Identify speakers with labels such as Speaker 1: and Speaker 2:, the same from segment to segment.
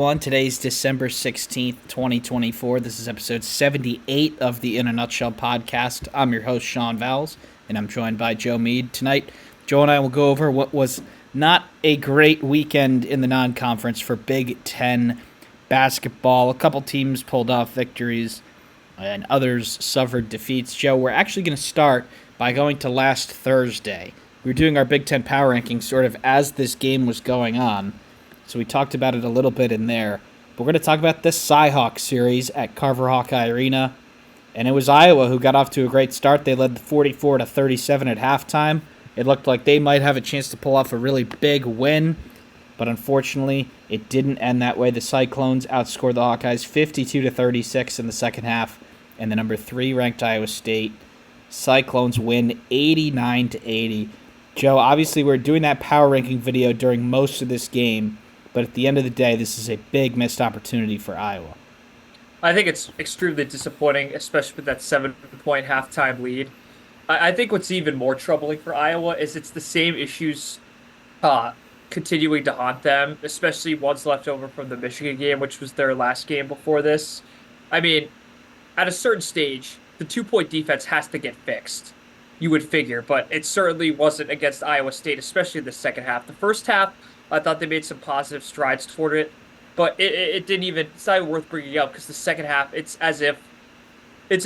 Speaker 1: everyone. Today's December 16th, 2024. This is episode 78 of the In a Nutshell podcast. I'm your host, Sean Vowells, and I'm joined by Joe Meade. Tonight, Joe and I will go over what was not a great weekend in the non-conference for Big Ten basketball. A couple teams pulled off victories, and others suffered defeats. Joe, we're actually going to start by going to last Thursday. We were doing our Big Ten power rankings sort of as this game was going on. So we talked about it a little bit in there. But we're going to talk about this Cy-Hawk series at Carver Hawkeye Arena. And it was Iowa who got off to a great start. They led 44-37 at halftime. It looked like they might have a chance to pull off a really big win. But unfortunately, it didn't end that way. The Cyclones outscored the Hawkeyes 52-36 in the second half. And the number 3 ranked Iowa State Cyclones win 89-80. Joe, obviously we're doing that power ranking video during most of this game. But at the end of the day, this is a big missed opportunity for Iowa.
Speaker 2: I think it's extremely disappointing, especially with that 7-point halftime lead. I think what's even more troubling for Iowa is it's the same issues continuing to haunt them, especially ones left over from the Michigan game, which was their last game before this. I mean, at a certain stage, the 2-point defense has to get fixed, you would figure, but it certainly wasn't against Iowa State, especially in the second half. The first half, I thought they made some positive strides toward it, but it didn't even, it's not even worth bringing up because the second half, it's as if they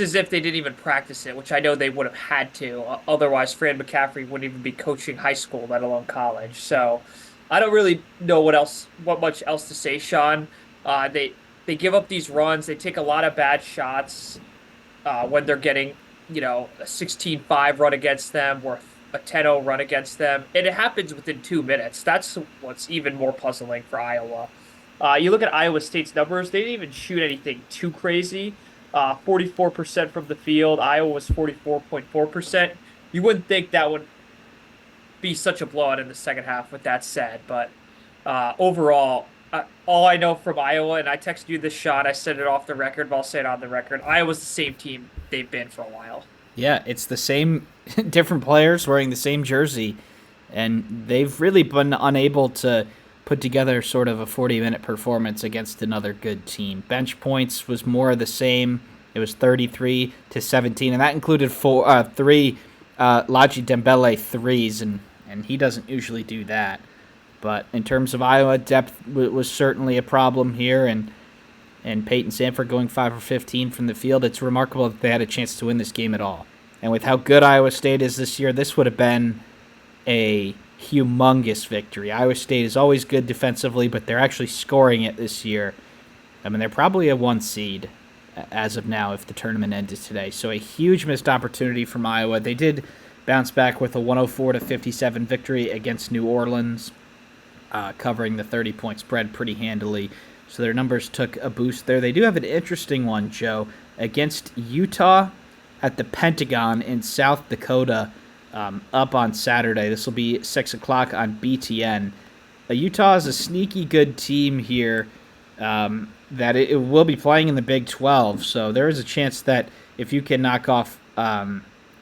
Speaker 2: didn't even practice it, which I know they would have had to. Otherwise, Fran McCaffrey wouldn't even be coaching high school, let alone college. So I don't really know what much else to say, Sean. They give up these runs. They take a lot of bad shots when they're getting, a 16-5 run against them or a 10-0 run against them. And it happens within 2 minutes. That's what's even more puzzling for Iowa. You look at Iowa State's numbers, they didn't even shoot anything too crazy. 44% from the field. Iowa was 44.4%. You wouldn't think that would be such a blowout in the second half with that said. But overall, all I know from Iowa, and I texted you this shot, I said it off the record, but I'll say it on the record, Iowa's the same team they've been for a while.
Speaker 1: Yeah, it's the same, different players wearing the same jersey, and they've really been unable to put together sort of a 40-minute performance against another good team. Bench points was more of the same. It was 33-17, and that included three Laji Dembele threes, and he doesn't usually do that. But in terms of Iowa, depth was certainly a problem here, and Peyton Sanford going 5 for 15 from the field, it's remarkable that they had a chance to win this game at all. And with how good Iowa State is this year, this would have been a humongous victory. Iowa State is always good defensively, but they're actually scoring it this year. I mean, they're probably a 1 seed as of now if the tournament ended today. So a huge missed opportunity from Iowa. They did bounce back with a 104-57 victory against New Orleans, covering the 30-point spread pretty handily. So their numbers took a boost there. They do have an interesting one, Joe, against Utah at the Pentagon in South Dakota up on Saturday. This will be 6 o'clock on BTN. Utah is a sneaky good team here that it will be playing in the Big 12. So there is a chance that if you can knock off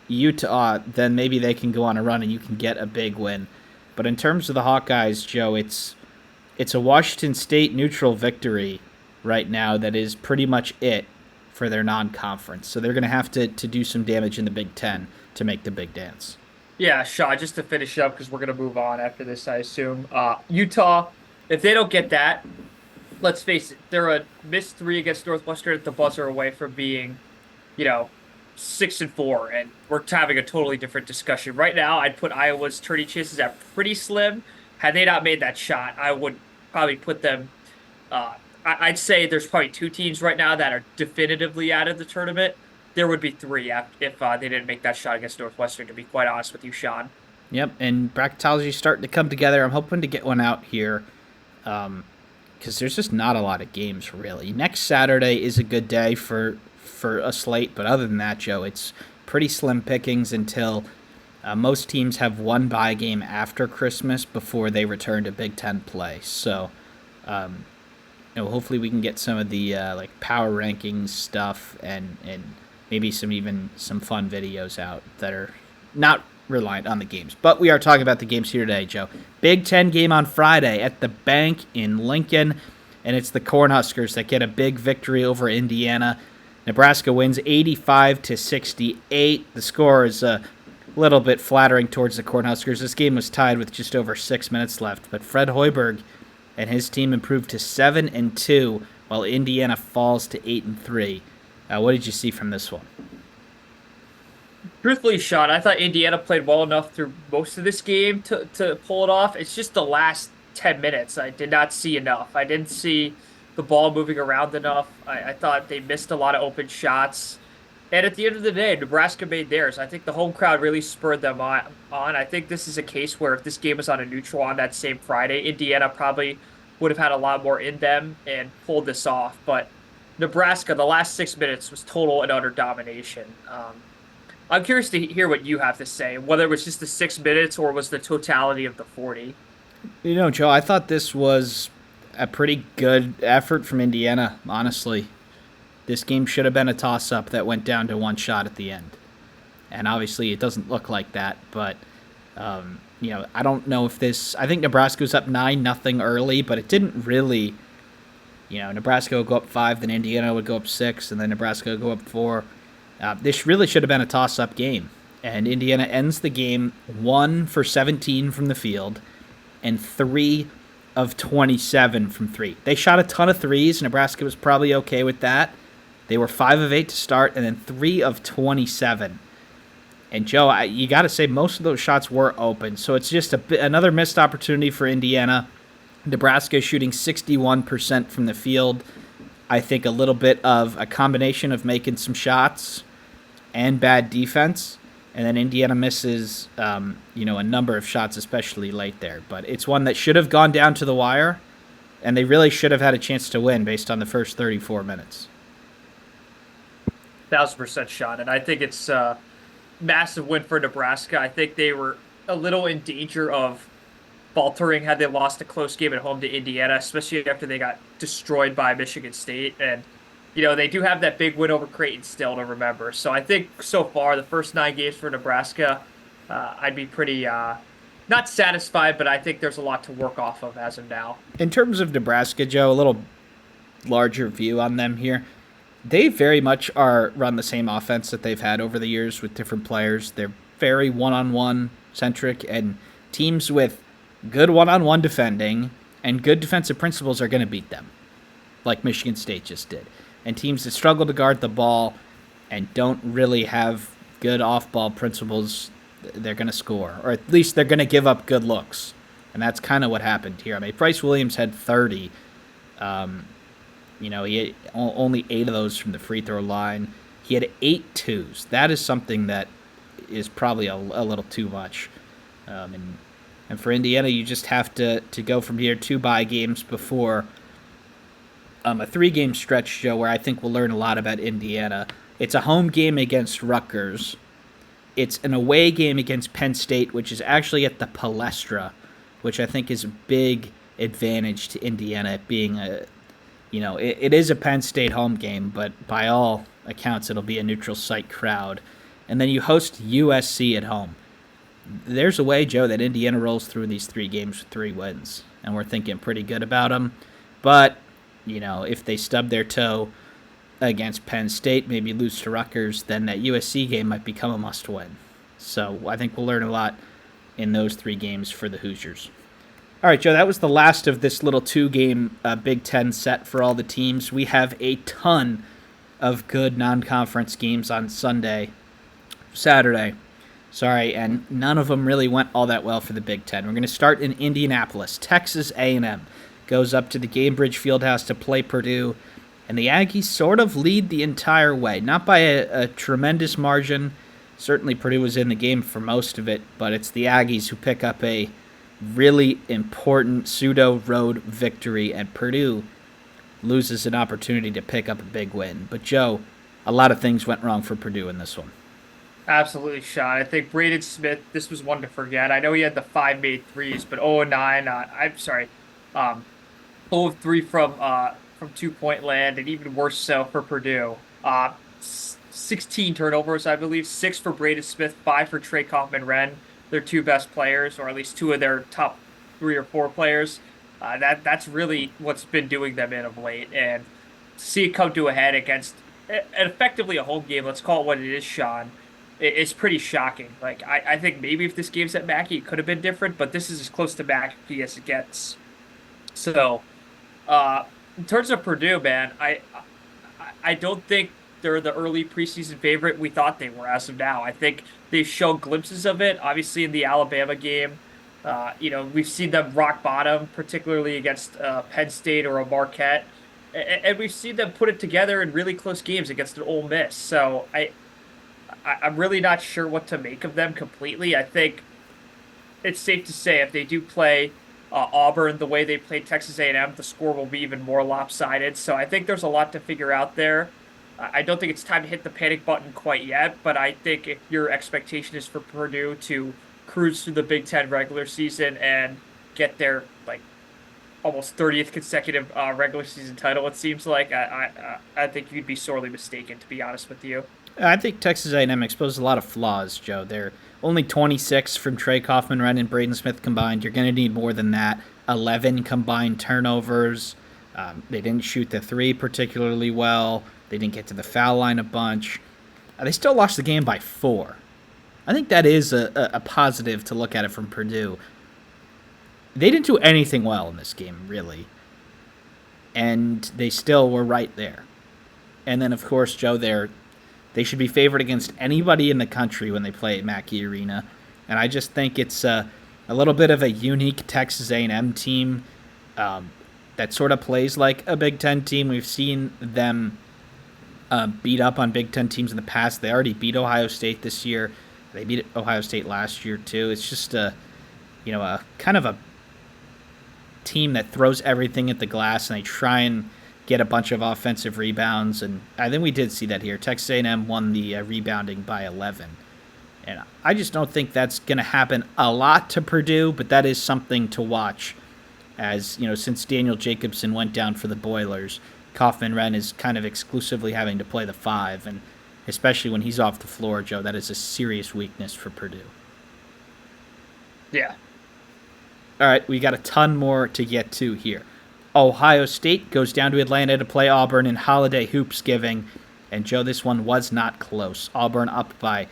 Speaker 1: Utah, then maybe they can go on a run and you can get a big win. But in terms of the Hawkeyes, Joe, it's a Washington State neutral victory right now that is pretty much it for their non-conference. So they're going to have to do some damage in the Big Ten to make the big dance.
Speaker 2: Yeah, Shaw, just to finish up, because we're going to move on after this, I assume. Utah, if they don't get that, let's face it, they're a missed 3 against Northwestern at the buzzer away from being, 6-4, and we're having a totally different discussion. Right now, I'd put Iowa's tourney chances at pretty slim. Had they not made that shot, I would probably put them I'd say there's probably 2 teams right now that are definitively out of the tournament. There would be 3 if they didn't make that shot against Northwestern, to be quite honest with you, Sean.
Speaker 1: Yep, and bracketology is starting to come together. I'm hoping to get one out here because there's just not a lot of games, really. Next Saturday is a good day for a slate, but other than that, Joe, it's pretty slim pickings until most teams have one bye game after Christmas before they return to Big Ten play. So hopefully we can get some of the power rankings stuff and maybe some fun videos out that are not reliant on the games. But we are talking about the games here today, Joe. Big Ten game on Friday at the Bank in Lincoln. and it's the Cornhuskers that get a big victory over Indiana. Nebraska wins 85-68. The score is a little bit flattering towards the Cornhuskers. This game was tied with just over 6 minutes left, but Fred Hoiberg and his team improved to 7-2, while Indiana falls to 8-3. What did you see from this one?
Speaker 2: Truthfully, Sean, I thought Indiana played well enough through most of this game to pull it off. It's just the last 10 minutes I did not see enough. I didn't see the ball moving around enough. I thought they missed a lot of open shots. And at the end of the day, Nebraska made theirs. I think the home crowd really spurred them on. I think this is a case where if this game was on a neutral on that same Friday, Indiana probably would have had a lot more in them and pulled this off. But Nebraska, the last 6 minutes was total and utter domination. I'm curious to hear what you have to say, whether it was just the 6 minutes or was the totality of the 40.
Speaker 1: Joe, I thought this was a pretty good effort from Indiana, honestly. This game should have been a toss-up that went down to one shot at the end. And obviously it doesn't look like that, but, I don't know if this... I think Nebraska was up 9-0 early, but it didn't really... Nebraska would go up 5, then Indiana would go up 6, and then Nebraska would go up 4. This really should have been a toss-up game. And Indiana ends the game 1 for 17 from the field and 3 of 27 from 3. They shot a ton of threes. Nebraska was probably okay with that. They were 5 of 8 to start and then 3 of 27. And, Joe, you got to say most of those shots were open. So it's just another missed opportunity for Indiana. Nebraska is shooting 61% from the field. I think a little bit of a combination of making some shots and bad defense. And then Indiana misses, a number of shots, especially late there. But it's one that should have gone down to the wire, and they really should have had a chance to win based on the first 34 minutes.
Speaker 2: 1,000% shot, and I think it's a massive win for Nebraska. I think they were a little in danger of faltering had they lost a close game at home to Indiana, especially after they got destroyed by Michigan State. And, they do have that big win over Creighton still to remember. So I think so far, the first 9 games for Nebraska, I'd be pretty not satisfied, but I think there's a lot to work off of as of now.
Speaker 1: In terms of Nebraska, Joe, a little larger view on them here. They very much run the same offense that they've had over the years with different players. They're very one-on-one centric, and teams with good one-on-one defending and good defensive principles are going to beat them, like Michigan State just did. And teams that struggle to guard the ball and don't really have good off-ball principles, they're going to score, or at least they're going to give up good looks. And that's kind of what happened here. I mean, Bryce Williams had 30. He had only 8 of those from the free throw line. He had 8 twos. That is something that is probably a little too much. And for Indiana, you just have to go from here 2 bye games before a 3-game stretch, Joe, where I think we'll learn a lot about Indiana. It's a home game against Rutgers. It's an away game against Penn State, which is actually at the Palestra, which I think is a big advantage to Indiana being it is a Penn State home game, but by all accounts, it'll be a neutral site crowd. And then you host USC at home. There's a way, Joe, that Indiana rolls through these 3 games with 3 wins, and we're thinking pretty good about them. But, if they stub their toe against Penn State, maybe lose to Rutgers, then that USC game might become a must-win. So I think we'll learn a lot in those 3 games for the Hoosiers. All right, Joe, that was the last of this little 2-game Big Ten set for all the teams. We have a ton of good non-conference games on Saturday, and none of them really went all that well for the Big Ten. We're going to start in Indianapolis. Texas A&M goes up to the Gainbridge Fieldhouse to play Purdue, and the Aggies sort of lead the entire way. Not by a tremendous margin. Certainly Purdue was in the game for most of it, but it's the Aggies who pick up a really important pseudo-road victory, and Purdue loses an opportunity to pick up a big win. But, Joe, a lot of things went wrong for Purdue in this one.
Speaker 2: Absolutely, Sean. I think Braden Smith, this was one to forget. I know he had the 5 made threes, but 0 of 9, 0 of 3 from 2-point land, and even worse so for Purdue. 16 turnovers, I believe, 6 for Braden Smith, 5 for Trey Kaufman-Renn, their 2 best players, or at least 2 of their top 3 or 4 players. That's really what's been doing them in of late, and to see it come to a head against effectively a home game. Let's call it what it is, Sean. It's pretty shocking. Like I think maybe if this game's at Mackey, it could have been different, but this is as close to Mackey as it gets. So, uh, in terms of Purdue, man, I don't think they're the early preseason favorite we thought they were as of now. I think they've shown glimpses of it, obviously in the Alabama game. We've seen them rock bottom, particularly against Penn State or a Marquette, and we've seen them put it together in really close games against an Ole Miss. So I'm really not sure what to make of them completely. I think it's safe to say if they do play Auburn the way they played Texas A&M, the score will be even more lopsided. So I think there's a lot to figure out there. I don't think it's time to hit the panic button quite yet, but I think if your expectation is for Purdue to cruise through the Big Ten regular season and get their like almost 30th consecutive regular season title, it seems like I think you'd be sorely mistaken, to be honest with you.
Speaker 1: I think Texas A&M exposed a lot of flaws, Joe. They're only 26 from Trey Kaufman, Wren, and Braden Smith combined. You're going to need more than that. 11 combined turnovers. They didn't shoot the three particularly well. They didn't get to the foul line a bunch. They still lost the game by 4. I think that is a positive to look at it from Purdue. They didn't do anything well in this game, really. And they still were right there. And then, of course, Joe, they should be favored against anybody in the country when they play at Mackey Arena. And I just think it's a little bit of a unique Texas A&M team that sort of plays like a Big Ten team. We've seen them beat up on Big Ten teams in the past. They already beat Ohio State this year. They beat Ohio State last year too. It's just a kind of a team that throws everything at the glass, and they try and get a bunch of offensive rebounds. And I think we did see that here. Texas A&M won the rebounding by 11. And I just don't think that's going to happen a lot to Purdue, but that is something to watch. As since Daniel Jacobson went down for the Boilers, Kaufman Wren is kind of exclusively having to play the 5, and especially when he's off the floor, Joe, that is a serious weakness for Purdue.
Speaker 2: Yeah.
Speaker 1: All right, we got a ton more to get to here. Ohio State goes down to Atlanta to play Auburn in Holiday Hoopsgiving, and Joe, this one was not close. Auburn up by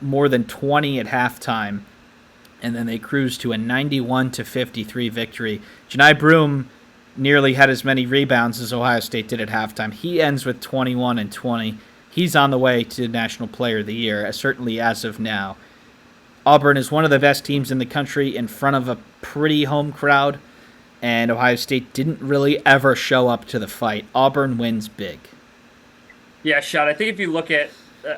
Speaker 1: more than 20 at halftime, and then they cruised to a 91-53 victory. Jani Broome nearly had as many rebounds as Ohio State did at halftime. He ends with 21 and 20. He's on the way to National Player of the Year, certainly as of now. Auburn is one of the best teams in the country in front of a pretty home crowd, and Ohio State didn't really ever show up to the fight. Auburn wins big.
Speaker 2: Yeah, Sean, I think if you look at,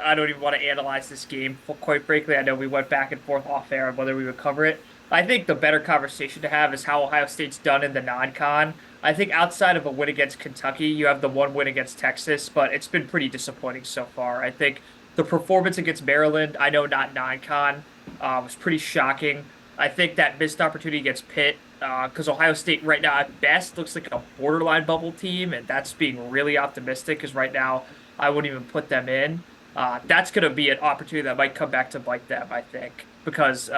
Speaker 2: I don't even want to analyze this game, quite frankly. I know we went back and forth off air on whether we would cover it. I think the better conversation to have is how Ohio State's done in the non-con. I think outside of a win against Kentucky, you have the one win against Texas, but it's been pretty disappointing so far. I think the performance against Maryland, I know not non-con, was pretty shocking. I think that missed opportunity against Pitt, because Ohio State right now at best looks like a borderline bubble team, and that's being really optimistic because right now I wouldn't even put them in. That's going to be an opportunity that might come back to bite them, I think, because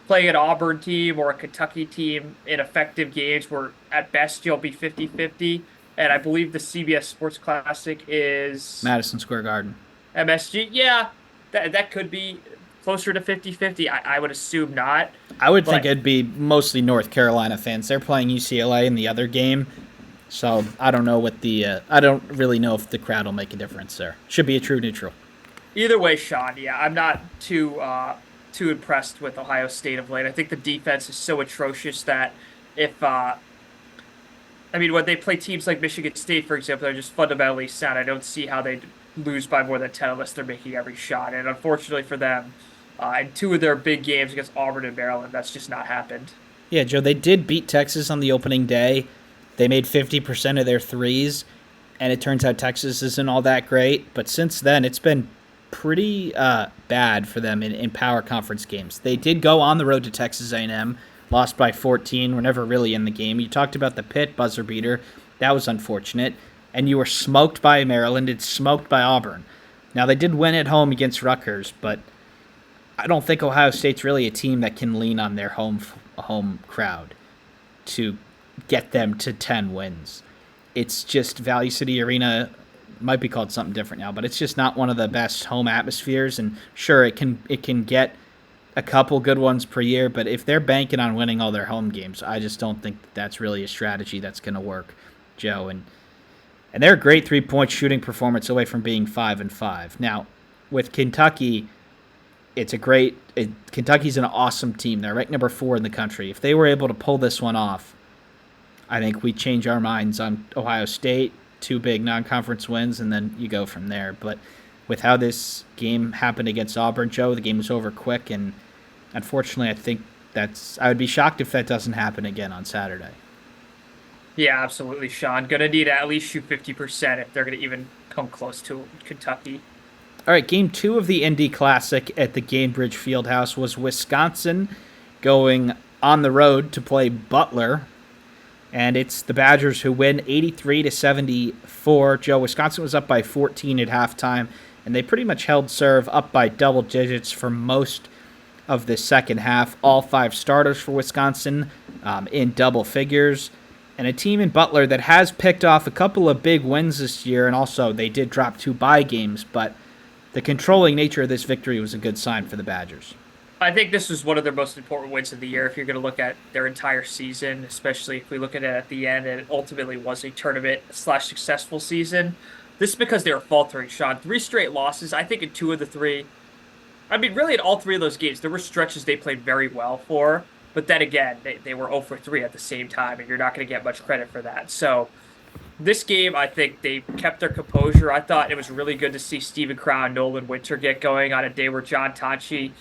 Speaker 2: playing an Auburn team or a Kentucky team in effective games where at best you'll be 50-50, and I believe the CBS Sports Classic is
Speaker 1: Madison Square Garden.
Speaker 2: MSG. Yeah, that could be closer to 50-50. I would assume not.
Speaker 1: I would think it'd be mostly North Carolina fans. They're playing UCLA in the other game, so I don't know I don't really know if the crowd will make a difference there. Should be a true neutral.
Speaker 2: Either way, Sean, yeah, I'm not too impressed with Ohio State of late. I think the defense is so atrocious that if when they play teams like Michigan State, for example, they're just fundamentally sound. I don't see how they lose by more than 10 unless they're making every shot. And unfortunately for them, in 2 of their big games against Auburn and Maryland, that's just not happened.
Speaker 1: Yeah, Joe, they did beat Texas on the opening day. They made 50% of their threes, and it turns out Texas isn't all that great. But since then, it's been pretty bad for them in power conference games. They did go on the road to Texas A&M, lost by 14, were never really in the game. You talked about the Pitt buzzer beater. That was unfortunate. And you were smoked by Maryland and smoked by Auburn. Now, they did win at home against Rutgers, but I don't think Ohio State's really a team that can lean on their home crowd to get them to 10 wins. It's just Valley City Arena might be called something different now, but it's just not one of the best home atmospheres. And sure, it can get a couple good ones per year, but if they're banking on winning all their home games, I just don't think that's really a strategy that's going to work, Joe. And they're a great 3-point shooting performance away from being 5-5. Now, with Kentucky, Kentucky's an awesome team. They're ranked number 4 in the country. If they were able to pull this one off, I think we change our minds on Ohio State, 2 big non-conference wins, and then you go from there. But with how this game happened against Auburn, Joe, the game was over quick, and unfortunately, I think I would be shocked if that doesn't happen again on Saturday.
Speaker 2: Yeah, absolutely, Sean. Gonna need to at least shoot 50% if they're gonna even come close to Kentucky.
Speaker 1: All right, game 2 of the Indy Classic at the Gainbridge Fieldhouse was Wisconsin going on the road to play Butler, and it's the Badgers who win 83-74. Joe, Wisconsin was up by 14 at halftime, and they pretty much held serve up by double digits for most of the second half. All 5 starters for Wisconsin in double figures, and a team in Butler that has picked off a couple of big wins this year, and also they did drop 2 bye games, but the controlling nature of this victory was a good sign for the Badgers.
Speaker 2: I think this was one of their most important wins of the year if you're going to look at their entire season, especially if we look at it at the end and it ultimately was a tournament/successful season. This is because they were faltering, Sean. 3 straight losses. I think in 2 of the 3. I mean, really in all 3 of those games, there were stretches they played very well for. But then again, they were 0 for 3 at the same time, and you're not going to get much credit for that. So this game, I think they kept their composure. I thought it was really good to see Stephen Crown and Nolan Winter get going on a day where John Tonchi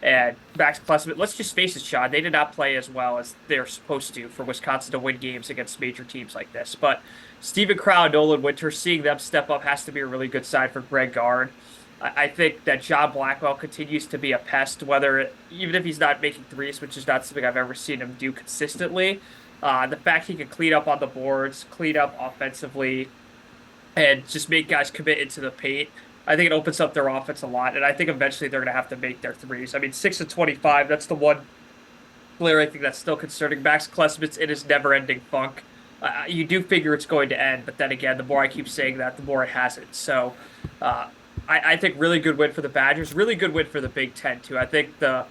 Speaker 2: and Max Klesmit, let's just face it, Sean, they did not play as well as they're supposed to for Wisconsin to win games against major teams like this. But Stephen Crown, Nolan Winter, seeing them step up has to be a really good sign for Greg Gard. I think that John Blackwell continues to be a pest, even if he's not making threes, which is not something I've ever seen him do consistently. The fact he can clean up on the boards, clean up offensively, and just make guys commit into the paint, I think it opens up their offense a lot, and I think eventually they're going to have to make their threes. I mean, 6 of 25, that's the one player I think that's still concerning. Max Klesmit's in his never-ending funk. You do figure it's going to end, but then again, the more I keep saying that, the more it hasn't. So I think really good win for the Badgers, really good win for the Big Ten, too. I think the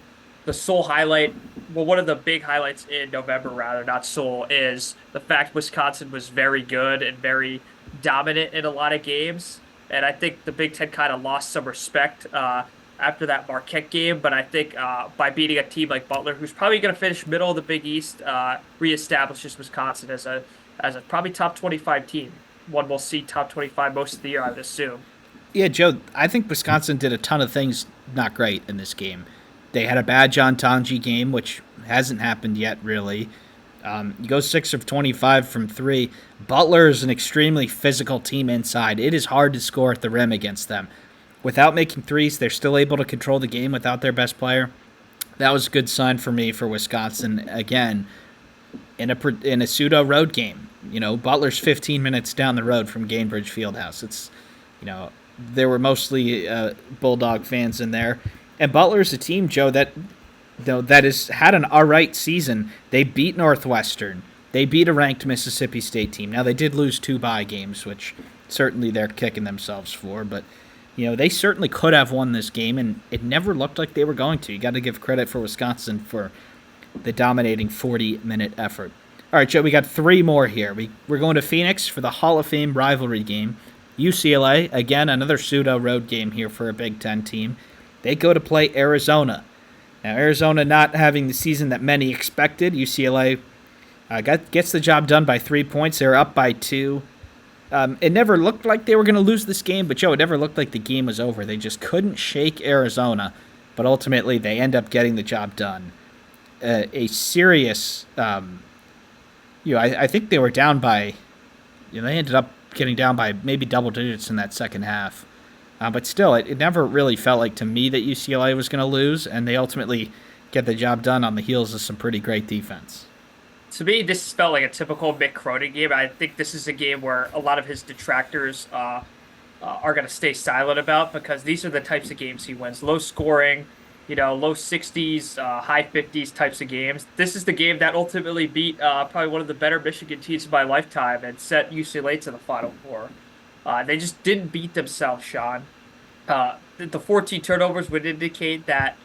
Speaker 2: sole highlight, well, one of the big highlights in November, rather, not sole, is the fact Wisconsin was very good and very dominant in a lot of games. And I think the Big Ten kind of lost some respect after that Marquette game. But I think by beating a team like Butler, who's probably going to finish middle of the Big East, reestablishes Wisconsin as a probably top 25 team. One will see top 25 most of the year, I would assume.
Speaker 1: Yeah, Joe, I think Wisconsin did a ton of things not great in this game. They had a bad John Tonji game, which hasn't happened yet, really. You go 6 of 25 from 3. Butler is an extremely physical team inside. It is hard to score at the rim against them. Without making threes, they're still able to control the game without their best player. That was a good sign for me for Wisconsin. Again, in a pseudo road game. You know, Butler's 15 minutes down the road from Gainbridge Fieldhouse. It's, there were mostly Bulldog fans in there. And Butler's a team, Joe, that has had an all right season. They beat Northwestern. They beat a ranked Mississippi State team. Now, they did lose 2 bye games, which certainly they're kicking themselves for. But, they certainly could have won this game, and it never looked like they were going to. You got to give credit for Wisconsin for the dominating 40-minute effort. All right, Joe, we got 3 more here. We're going to Phoenix for the Hall of Fame rivalry game. UCLA, again, another pseudo road game here for a Big Ten team. They go to play Arizona. Now, Arizona not having the season that many expected. UCLA gets the job done by 3 points. They're up by 2. It never looked like they were going to lose this game, but, Joe, it never looked like the game was over. They just couldn't shake Arizona, but ultimately they end up getting the job done. A serious, I think they were down by, they ended up getting down by maybe double digits in that second half. But still, it never really felt like to me that UCLA was going to lose, and they ultimately get the job done on the heels of some pretty great defense.
Speaker 2: To me, this felt like a typical Mick Cronin game. I think this is a game where a lot of his detractors are going to stay silent about, because these are the types of games he wins. Low scoring, low 60s, high 50s types of games. This is the game that ultimately beat probably one of the better Michigan teams of my lifetime and set UCLA to the Final Four. They just didn't beat themselves, Sean. The 14 turnovers would indicate that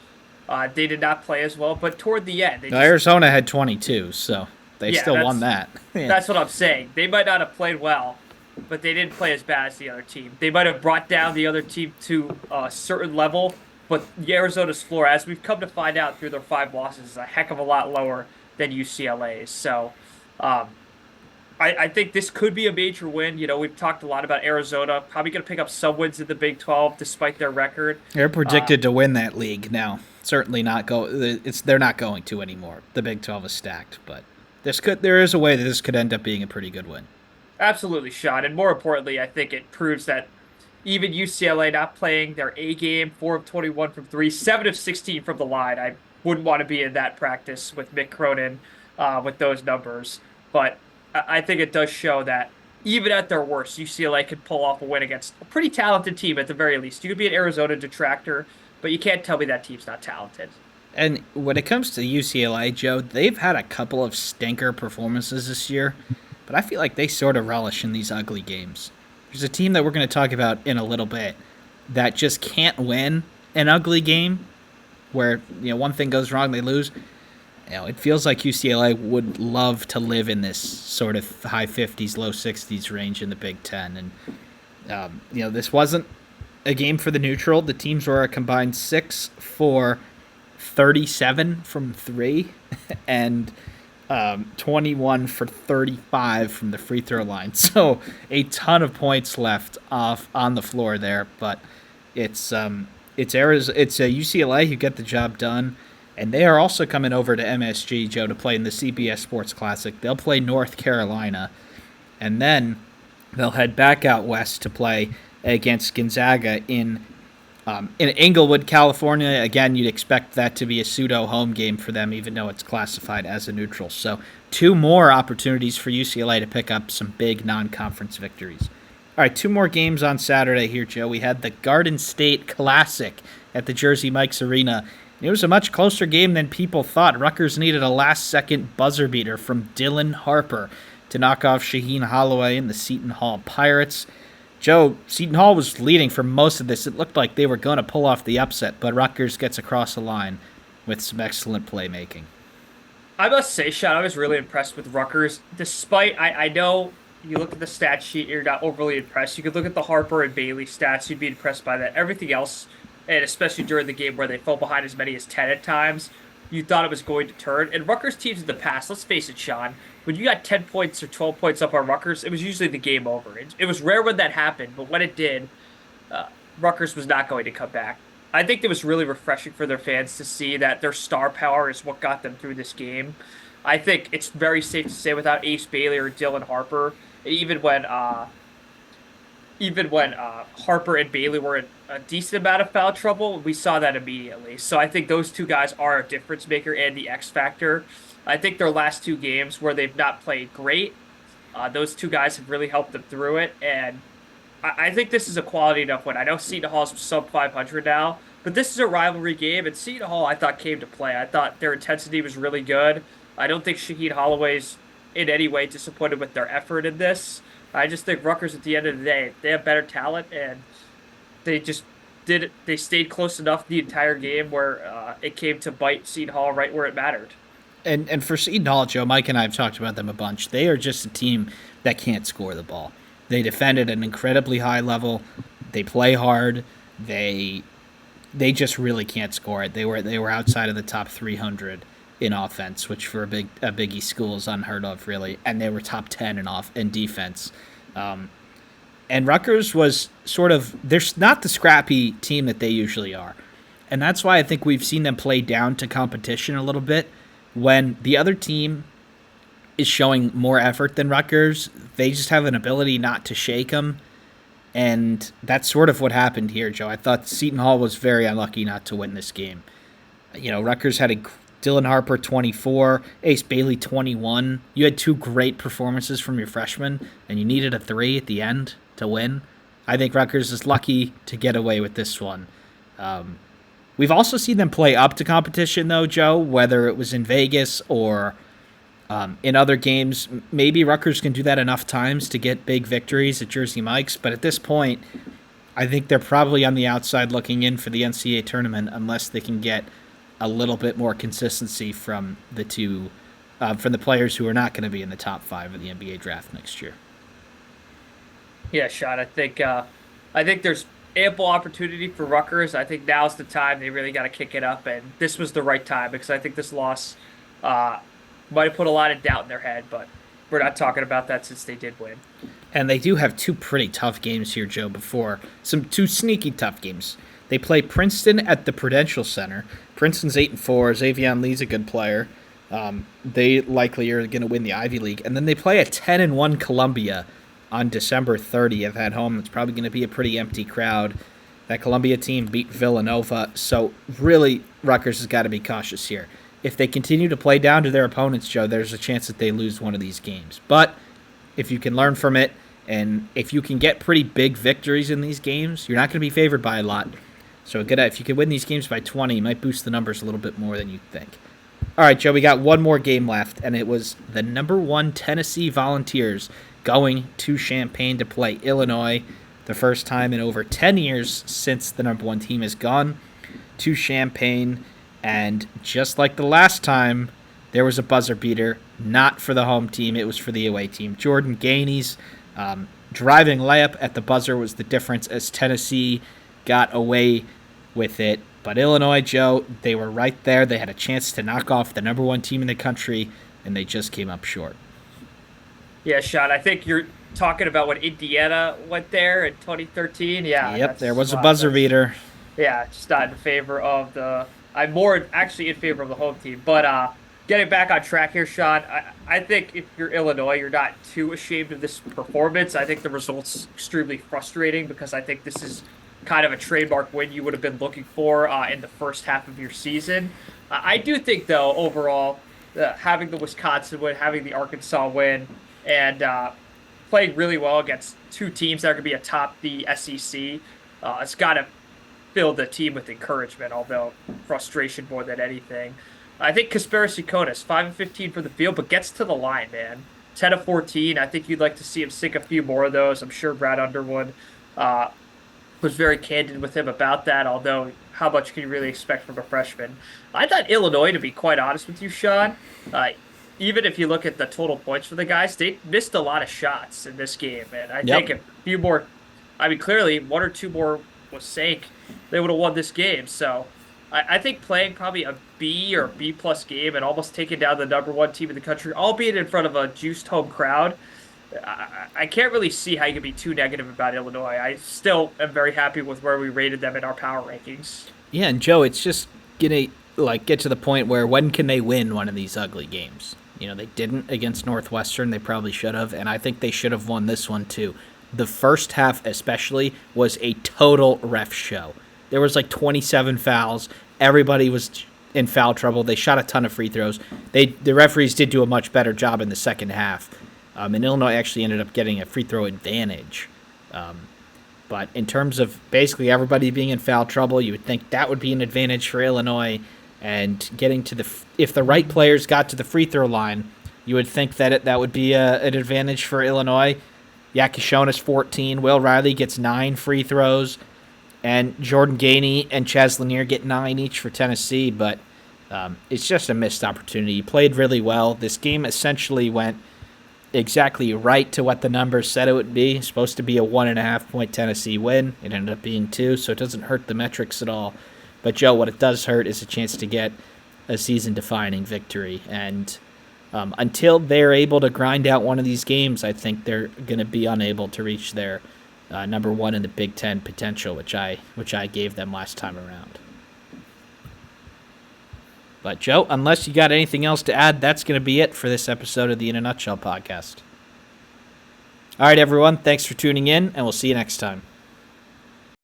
Speaker 2: they did not play as well, but toward the end, they
Speaker 1: Now,
Speaker 2: just,
Speaker 1: Arizona had 22, so they
Speaker 2: yeah,
Speaker 1: still won that. Yeah.
Speaker 2: that's what I'm saying. They might not have played well, but they didn't play as bad as the other team. They might have brought down the other team to a certain level, but Arizona's floor, as we've come to find out through their 5 losses, is a heck of a lot lower than UCLA's. So, um, I think this could be a major win. We've talked a lot about Arizona probably going to pick up some wins in the Big 12 despite their record.
Speaker 1: They're
Speaker 2: Uh,
Speaker 1: predicted to win that league now. Certainly not go. They're not going to anymore. The Big 12 is stacked, but there is a way that this could end up being a pretty good win.
Speaker 2: Absolutely, Sean. And more importantly, I think it proves that even UCLA not playing their A game, 4 of 21 from three, 7 of 16 from the line. I wouldn't want to be in that practice with Mick Cronin with those numbers. But I think it does show that even at their worst, UCLA could pull off a win against a pretty talented team at the very least. You could be an Arizona detractor, but you can't tell me that team's not talented.
Speaker 1: And when it comes to UCLA, Joe, they've had a couple of stinker performances this year, but I feel like they sort of relish in these ugly games. There's a team that we're going to talk about in a little bit that just can't win an ugly game where one thing goes wrong, they lose. It feels like UCLA would love to live in this sort of high 50s, low 60s range in the Big Ten. And, this wasn't a game for the neutral. The teams were a combined 6 for 37 from 3 and 21 for 35 from the free throw line. So a ton of points left off on the floor there, but it's UCLA who get the job done. And they are also coming over to MSG, Joe, to play in the CBS Sports Classic. They'll play North Carolina, and then they'll head back out west to play against Gonzaga in Inglewood, California. Again, you'd expect that to be a pseudo home game for them, even though it's classified as a neutral. So 2 more opportunities for UCLA to pick up some big non-conference victories. All right, 2 more games on Saturday here, Joe. We had the Garden State Classic at the Jersey Mike's Arena. It was a much closer game than people thought. Rutgers needed a last-second buzzer beater from Dylan Harper to knock off Shaheen Holloway and the Seton Hall Pirates. Joe, Seton Hall was leading for most of this. It looked like they were going to pull off the upset, but Rutgers gets across the line with some excellent playmaking.
Speaker 2: I must say, Sean, I was really impressed with Rutgers. Despite, I know you look at the stat sheet, you're not overly impressed. You could look at the Harper and Bailey stats, you'd be impressed by that. Everything else, and especially during the game where they fell behind as many as 10 at times, you thought it was going to turn. And Rutgers teams in the past, let's face it, Sean, when you got 10 points or 12 points up on Rutgers, it was usually the game over. It was rare when that happened, but when it did, Rutgers was not going to come back. I think it was really refreshing for their fans to see that their star power is what got them through this game. I think it's very safe to say without Ace Bailey or Dylan Harper, even when Harper and Bailey were in a decent amount of foul trouble, we saw that immediately. So I think those two guys are a difference maker and the X factor. I think their last 2 games where they've not played great, those 2 guys have really helped them through it. And I think this is a quality enough win. I know Seton Hall's sub 500 now, but this is a rivalry game, and Seton Hall I thought came to play. I thought their intensity was really good. I don't think Shaheen Holloway's in any way disappointed with their effort in this. I just think Rutgers, at the end of the day, they have better talent, and they just did it. They stayed close enough the entire game where it came to bite Seton Hall right where it mattered.
Speaker 1: And for Seton Hall, Joe, Mike and I have talked about them a bunch. They are just a team that can't score the ball. They defend at an incredibly high level. They play hard. They just really can't score it. They were outside of the top 300 in offense, which for a Big East school is unheard of, really. And they were top 10 in defense. And Rutgers was they're not the scrappy team that they usually are. And that's why I think we've seen them play down to competition a little bit. When the other team is showing more effort than Rutgers, they just have an ability not to shake them. And that's sort of what happened here, Joe. I thought Seton Hall was very unlucky not to win this game. Rutgers had Dylan Harper 24, Ace Bailey 21. You had 2 great performances from your freshmen, and you needed a 3 at the end to win. I think Rutgers is lucky to get away with this one. We've also seen them play up to competition, though, Joe, whether it was in Vegas or in other games. Maybe Rutgers can do that enough times to get big victories at Jersey Mike's, but at this point, I think they're probably on the outside looking in for the NCAA tournament unless they can get a little bit more consistency from from the players who are not going to be in the top 5 of the NBA draft next year.
Speaker 2: Yeah, Sean. I think there's ample opportunity for Rutgers. I think now's the time they really got to kick it up, and this was the right time because I think this loss might have put a lot of doubt in their head, but we're not talking about that since they did win.
Speaker 1: And they do have 2 pretty tough games here, Joe, before. 2 sneaky tough games. They play Princeton at the Prudential Center. Princeton's 8-4. Xavier Lee's a good player. They likely are going to win the Ivy League. And then they play a 10-1 Columbia on December 30th at home. It's probably going to be a pretty empty crowd. That Columbia team beat Villanova. So really, Rutgers has got to be cautious here. If they continue to play down to their opponents, Joe, there's a chance that they lose one of these games. But if you can learn from it, and if you can get pretty big victories in these games, you're not going to be favored by a lot. So if you can win these games by 20, you might boost the numbers a little bit more than you think. All right, Joe, we got one more game left, and it was the number 1 Tennessee Volunteers going to Champaign to play Illinois, the first time in over 10 years since the number 1 team has gone to Champaign. And just like the last time, there was a buzzer beater, not for the home team, it was for the away team. Jordan Gainey's driving layup at the buzzer was the difference as Tennessee got away with it. But Illinois, Joe, they were right there. They had a chance to knock off the number 1 team in the country, and they just came up short.
Speaker 2: Yeah, Sean, I think you're talking about when Indiana went there in 2013. Yeah.
Speaker 1: Yep, there was a buzzer beater.
Speaker 2: Yeah, just not in favor of I'm more actually in favor of the home team. But getting back on track here, Sean, I think if you're Illinois, you're not too ashamed of this performance. I think the result's extremely frustrating because I think this is kind of a trademark win you would have been looking for in the first half of your season. I do think, though, overall, having the Wisconsin win, having the Arkansas win, and playing really well against 2 teams that are going to be atop the SEC, it's got to fill the team with encouragement, although frustration more than anything. I think Conspiracy Konis, 5-15 for the field, but gets to the line, man. 10-14. I think you'd like to see him sink a few more of those. I'm sure Brad Underwood was very candid with him about that, although how much can you really expect from a freshman? I thought Illinois, to be quite honest with you, Sean, even if you look at the total points for the guys, they missed a lot of shots in this game. And I think a few more, clearly 1 or 2 more was sank, they would have won this game. So I think playing probably a B or B-plus game and almost taking down the number 1 team in the country, albeit in front of a juiced home crowd, I can't really see how you can be too negative about Illinois. I still am very happy with where we rated them in our power rankings.
Speaker 1: Yeah, and Joe, it's just gonna get to the point where when can they win one of these ugly games? They didn't against Northwestern. They probably should have, and I think they should have won this one too. The first half especially was a total ref show. There was 27 fouls. Everybody was in foul trouble. They shot a ton of free throws. The referees did do a much better job in the second half. And Illinois actually ended up getting a free throw advantage. But in terms of basically everybody being in foul trouble, you would think that would be an advantage for Illinois. And getting to if the right players got to the free throw line, you would think that would be an advantage for Illinois. Yakishonis 14, Will Riley gets 9 free throws, and Jordan Gainey and Chaz Lanier get 9 each for Tennessee. But it's just a missed opportunity. He played really well. This game essentially went exactly right to what the numbers said it would be. It's supposed to be a 1.5-point Tennessee win. It ended up being 2, so it doesn't hurt the metrics at all. But, Joe, what it does hurt is a chance to get a season-defining victory. And until they're able to grind out one of these games, I think they're going to be unable to reach their number 1 in the Big Ten potential, which I gave them last time around. But, Joe, unless you got anything else to add, that's going to be it for this episode of the In a Nutshell podcast. All right, everyone, thanks for tuning in, and we'll see you next time.